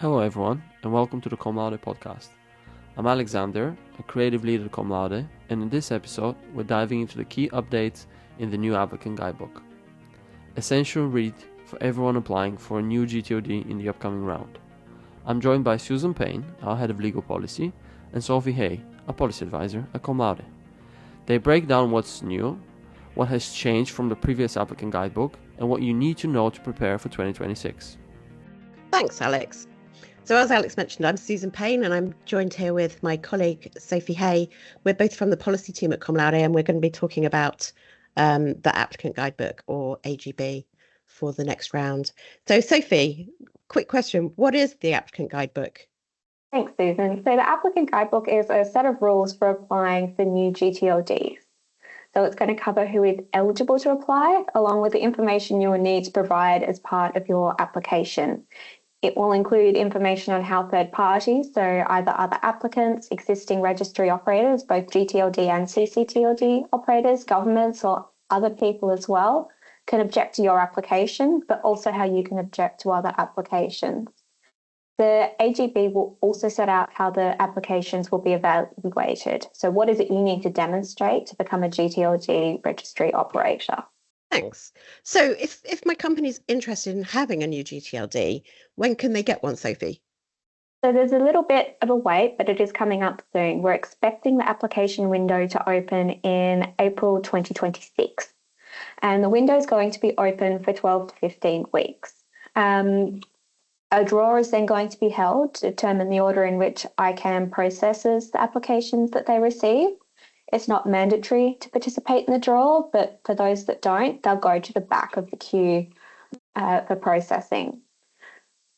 Hello everyone, and welcome to the Laude podcast. I'm Alexander, a creative lead at Laude, and in this episode, we're diving into the key updates in the new Applicant Guidebook. Essential read for everyone applying for a new gTLD in the upcoming round. I'm joined by Susan Payne, our head of legal policy, and Sophie Hay, a policy advisor at Laude. They break down what's new, what has changed from the previous Applicant Guidebook, and what you need to know to prepare for 2026. Thanks, Alex. So as Alex mentioned, I'm Susan Payne and I'm joined here with my colleague, Sophie Hay. We're both from the policy team at Laude and we're going to be talking about the Applicant Guidebook, or AGB, for the next round. So Sophie, quick question. What is the Applicant Guidebook? Thanks, Susan. So the Applicant Guidebook is a set of rules for applying for new gTLDs. So it's going to cover who is eligible to apply, along with the information you will need to provide as part of your application. It will include information on how third parties, so either other applicants, existing registry operators, both gTLD and ccTLD operators, governments or other people as well, can object to your application, but also how you can object to other applications. The AGB will also set out how the applications will be evaluated. So what is it you need to demonstrate to become a gTLD registry operator? Thanks. So if my company's interested in having a new gTLD, when can they get one, Sophie? So there's a little bit of a wait, but it is coming up soon. We're expecting the application window to open in April 2026. And the window is going to be open for 12 to 15 weeks. A draw is then going to be held to determine the order in which ICANN processes the applications that they receive. It's not mandatory to participate in the draw, but for those that don't, they'll go to the back of the queue for processing.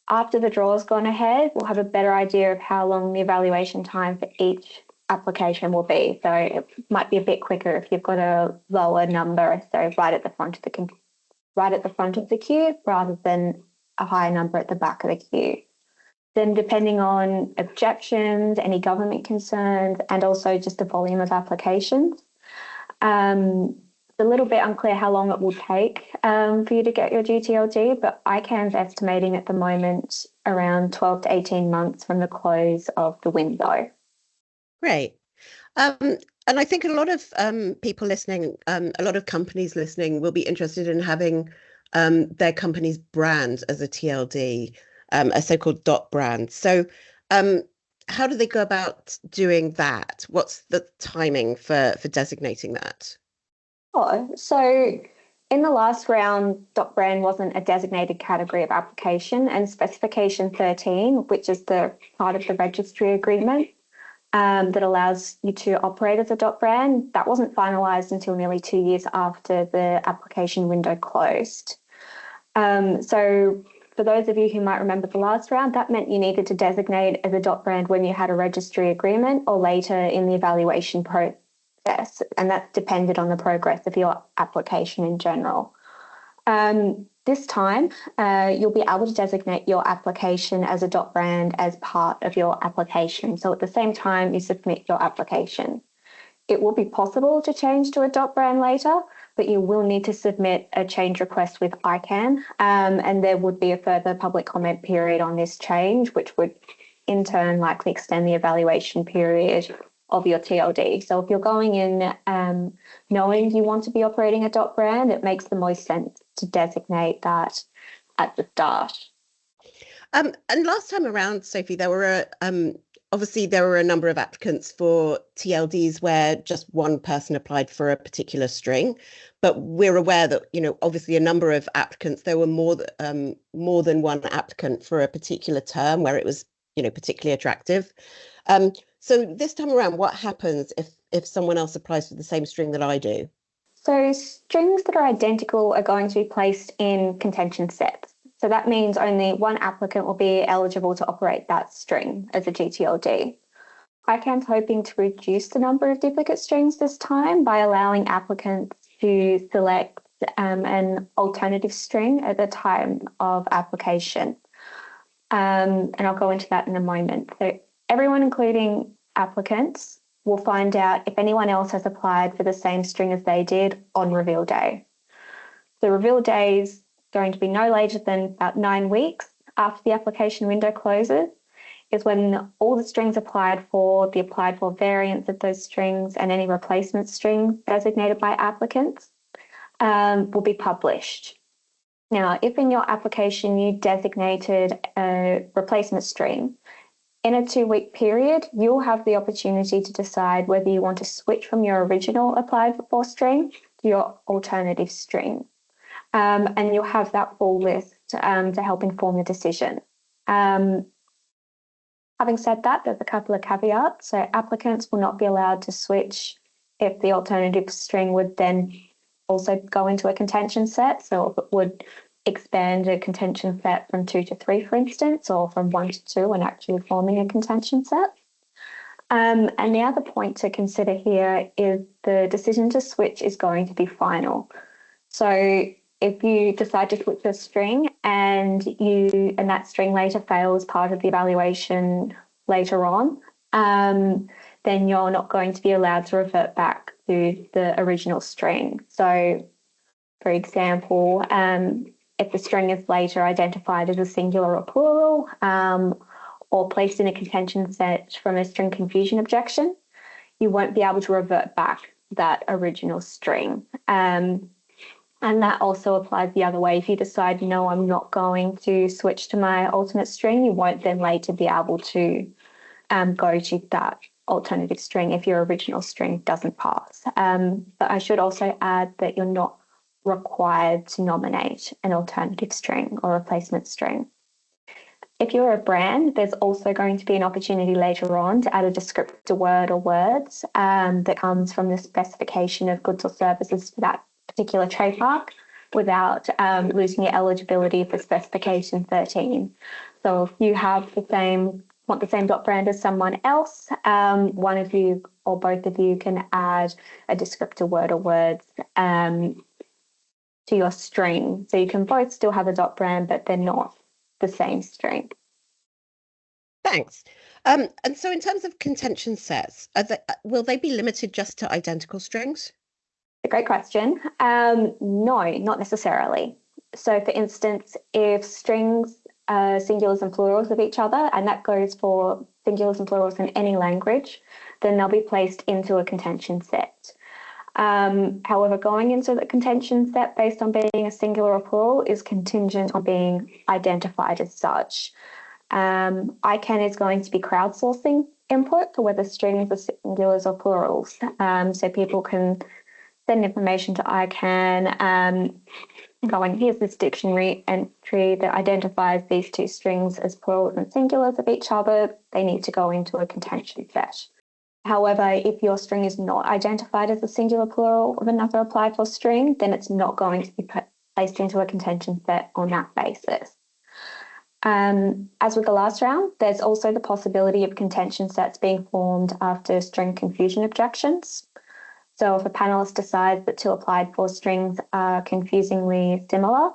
After the draw's gone ahead, we'll have a better idea of how long the evaluation time for each application will be. So it might be a bit quicker if you've got a lower number, so right at the front of the queue, rather than a higher number at the back of the queue. Then depending on objections, any government concerns, and also just the volume of applications. It's a little bit unclear how long it will take for you to get your gTLD, but ICANN's estimating at the moment around 12 to 18 months from the close of the window. Great. And I think a lot of people listening, a lot of companies listening will be interested in having their company's brand as a TLD. A so-called dot brand. So how do they go about doing that? What's the timing for designating that? So in the last round, dot brand wasn't a designated category of application, and specification 13, which is the part of the registry agreement that allows you to operate as a dot brand, that wasn't finalised until nearly 2 years after the application window closed. So for those of you who might remember the last round, that meant you needed to designate as a dot brand when you had a registry agreement or later in the evaluation process, and that depended on the progress of your application in general. This time, you'll be able to designate your application as a dot brand as part of your application. So at the same time you submit your application. It will be possible to change to a dot brand later, but you will need to submit a change request with ICANN, and there would be a further public comment period on this change, which would in turn likely extend the evaluation period of your TLD. So if you're going in knowing you want to be operating a dot brand, it makes the most sense to designate that at the start. And last time around, Sophie, there were obviously, there were a number of applicants for TLDs where just one person applied for a particular string, but we're aware that, obviously a number of applicants, there were more than one applicant for a particular term where it was, particularly attractive. So this time around, what happens if someone else applies for the same string that I do? So strings that are identical are going to be placed in contention sets. So that means only one applicant will be eligible to operate that string as a gTLD. ICANN's hoping to reduce the number of duplicate strings this time by allowing applicants to select an alternative string at the time of application. And I'll go into that in a moment. So everyone, including applicants, will find out if anyone else has applied for the same string as they did on reveal day. The reveal day is going to be no later than about 9 weeks after the application window closes is when all the strings applied for, the applied for variants of those strings, and any replacement strings designated by applicants will be published. Now, if in your application you designated a replacement string, in a 2-week period, you'll have the opportunity to decide whether you want to switch from your original applied for string to your alternative string. And you'll have that full list to help inform your decision. Having said that, there's a couple of caveats. So applicants will not be allowed to switch if the alternative string would then also go into a contention set. So if it would expand a contention set from 2 to 3, for instance, or from 1 to 2 and actually forming a contention set. And the other point to consider here is the decision to switch is going to be final. So if you decide to switch a string and that string later fails part of the evaluation later on, then you're not going to be allowed to revert back to the original string. So, for example, if the string is later identified as a singular or plural, or placed in a contention set from a string confusion objection, you won't be able to revert back that original string. And that also applies the other way. If you decide, no, I'm not going to switch to my alternate string, you won't then later be able to go to that alternative string if your original string doesn't pass. But I should also add that you're not required to nominate an alternative string or replacement string. If you're a brand, there's also going to be an opportunity later on to add a descriptor word or words that comes from the specification of goods or services for that particular trademark without losing your eligibility for specification 13. So if you have want the same dot brand as someone else, one of you or both of you can add a descriptor word or words to your string. So you can both still have a dot brand, but they're not the same string. Thanks. And so in terms of contention sets, will they be limited just to identical strings? A great question. No, not necessarily. So for instance, if strings are singulars and plurals of each other, and that goes for singulars and plurals in any language, then they'll be placed into a contention set. However, going into the contention set based on being a singular or plural is contingent on being identified as such. ICANN is going to be crowdsourcing input for whether strings are singulars or plurals. So people can send information to ICANN, going, here's this dictionary entry that identifies these two strings as plurals and singulars of each other. They need to go into a contention set. However, if your string is not identified as a singular plural of another applied for string, then it's not going to be placed into a contention set on that basis. As with the last round, there's also the possibility of contention sets being formed after string confusion objections. So if a panelist decides that 2 applied for strings are confusingly similar,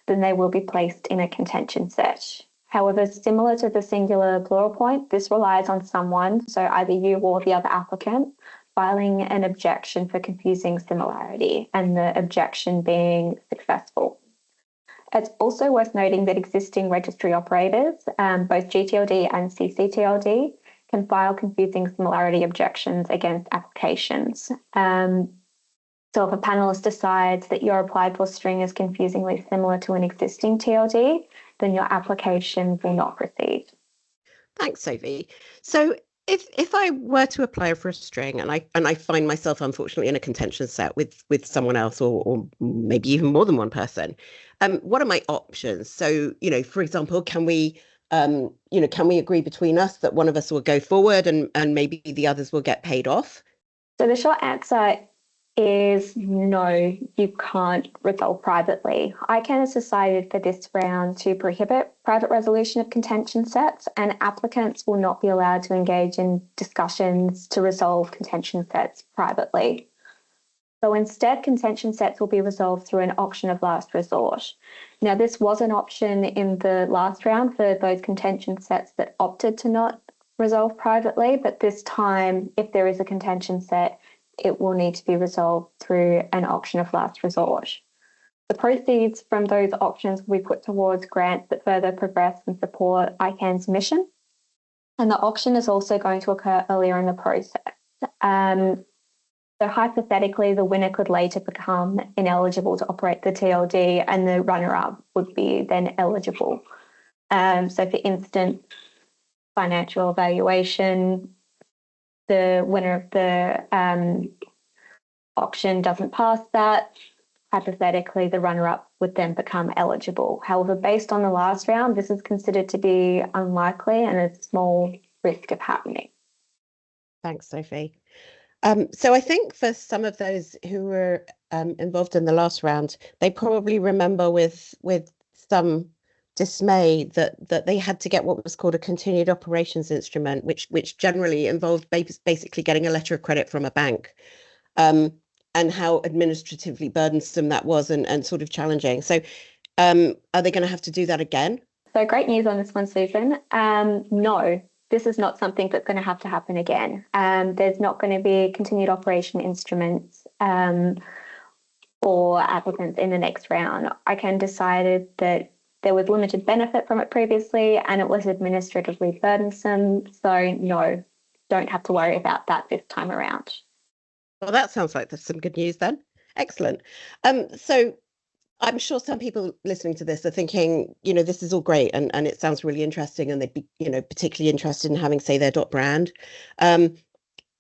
then they will be placed in a contention set. However, similar to the singular plural point, this relies on someone, so either you or the other applicant, filing an objection for confusing similarity and the objection being successful. It's also worth noting that existing registry operators, both gTLD and ccTLD, can file confusing similarity objections against applications. So if a panelist decides that your applied for string is confusingly similar to an existing TLD, then your application will not proceed. Thanks, Sophie. So if I were to apply for a string and I find myself unfortunately in a contention set with someone else or maybe even more than one person, what are my options? So, for example, can we agree between us that one of us will go forward and maybe the others will get paid off? So the short answer is no, you can't resolve privately. ICANN has decided for this round to prohibit private resolution of contention sets, and applicants will not be allowed to engage in discussions to resolve contention sets privately. So instead, contention sets will be resolved through an auction of last resort. Now, this was an option in the last round for those contention sets that opted to not resolve privately, but this time, if there is a contention set, it will need to be resolved through an auction of last resort. The proceeds from those options will be put towards grants that further progress and support ICANN's mission. And the auction is also going to occur earlier in the process. So hypothetically, the winner could later become ineligible to operate the TLD, and the runner-up would be then eligible. So for instance, financial evaluation, the winner of the auction doesn't pass that. Hypothetically, the runner-up would then become eligible. However, based on the last round, this is considered to be unlikely and a small risk of happening. Thanks, Sophie. So I think for some of those who were involved in the last round, they probably remember with some dismay that they had to get what was called a continued operations instrument, which generally involved basically getting a letter of credit from a bank, and how administratively burdensome that was and sort of challenging. So are they going to have to do that again? So great news on this one, Susan. No. This is not something that's going to have to happen again. There's not going to be continued operation instruments for applicants in the next round. ICANN decided that there was limited benefit from it previously and it was administratively burdensome. So no, don't have to worry about that this time around. Well, that sounds like there's some good news then. Excellent. So I'm sure some people listening to this are thinking, this is all great and it sounds really interesting and they'd be, particularly interested in having, say, their .brand. But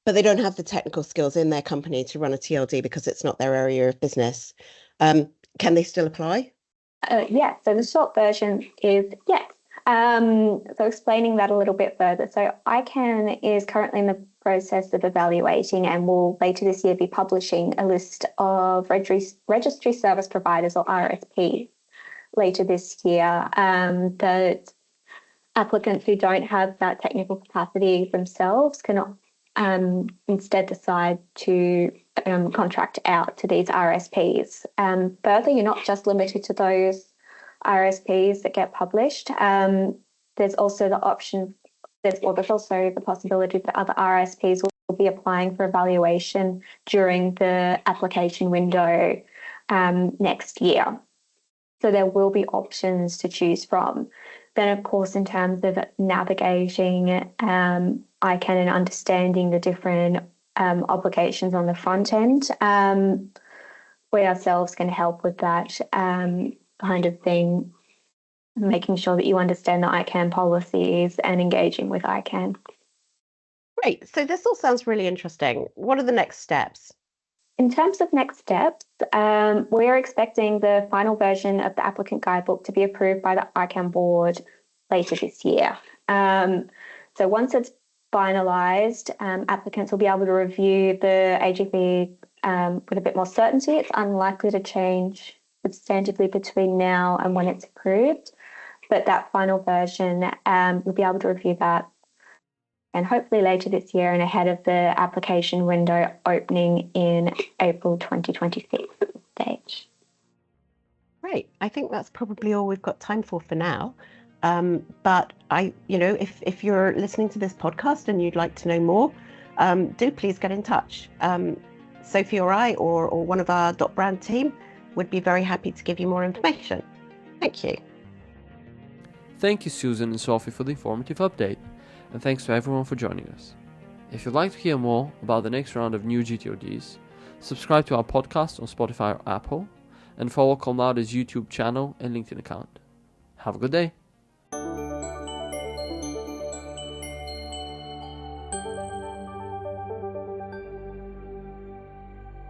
they don't have the technical skills in their company to run a TLD because it's not their area of business. Can they still apply? Yeah, so the short version is yes. So explaining that a little bit further. So ICANN is currently in the process of evaluating and will later this year be publishing a list of registry service providers, or RSPs, later this year, that applicants who don't have that technical capacity themselves can instead decide to contract out to these RSPs. Further, you're not just limited to those RSPs that get published. There's also the option, there's also the possibility that other RSPs will be applying for evaluation during the application window next year. So there will be options to choose from. Then, of course, in terms of navigating ICANN and understanding the different obligations on the front end, we ourselves can help with that kind of thing, making sure that you understand the ICANN policies and engaging with ICANN. Great. So this all sounds really interesting. What are the next steps? In terms of next steps, we're expecting the final version of the Applicant Guidebook to be approved by the ICANN board later this year. So once it's finalised, applicants will be able to review the AGB with a bit more certainty. It's unlikely to change substantively between now and when it's approved, but that final version, we'll be able to review that and hopefully later this year and ahead of the application window opening in April 2026 stage. Great. I think that's probably all we've got time for now. But if you're listening to this podcast and you'd like to know more, do please get in touch. Sophie or I or one of our .brand team would be very happy to give you more information. Thank you. Thank you, Susan and Sophie, for the informative update, and thanks to everyone for joining us. If you'd like to hear more about the next round of new gTLDs, subscribe to our podcast on Spotify or Apple, and follow Laude's YouTube channel and LinkedIn account. Have a good day.